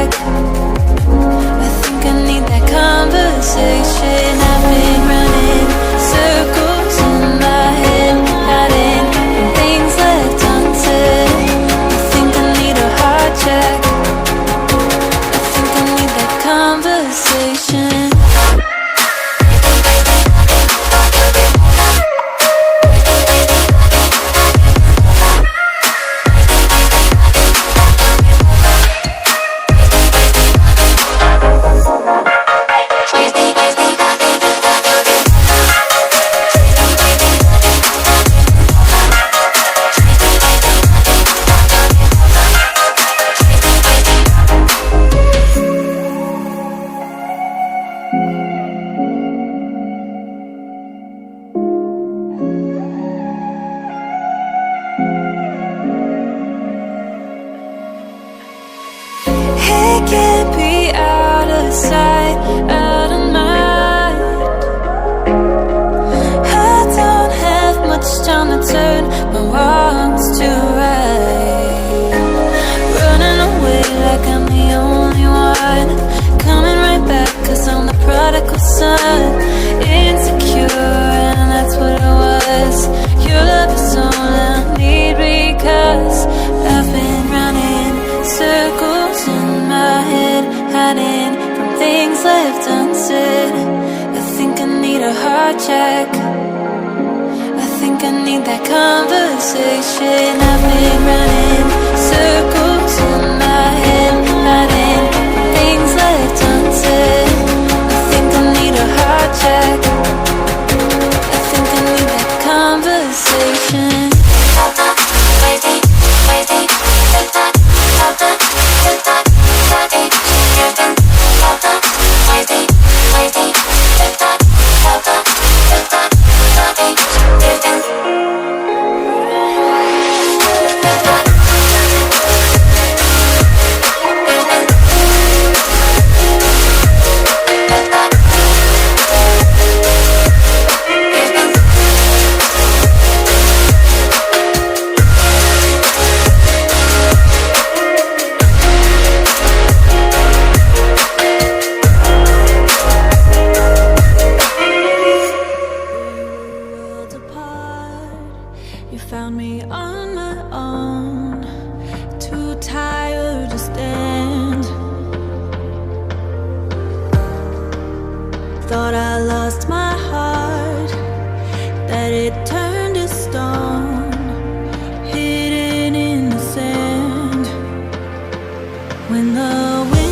check. I think I need that conversation. I've been running circles in my head, hiding from things left unsaid. I think I need a heart check. I think I need that conversation. It can't be out of sight, out of mind. I don't have much time to turn my wrongs to right. Running away like I'm the only one, coming right back 'cause I'm the prodigal son. Insecure, and that's what I was. Your love is all I need because I've been running circles in my head, hiding from things left unsaid. I think I need a heart check. I think I need that conversation. I've been running circles in my head, hiding from things left unsaid. I think I need a heart check. I think I need that conversation. You found me on my own, too tired to stand. Thought I lost my heart, that it turned to stone, hidden in the sand. When the wind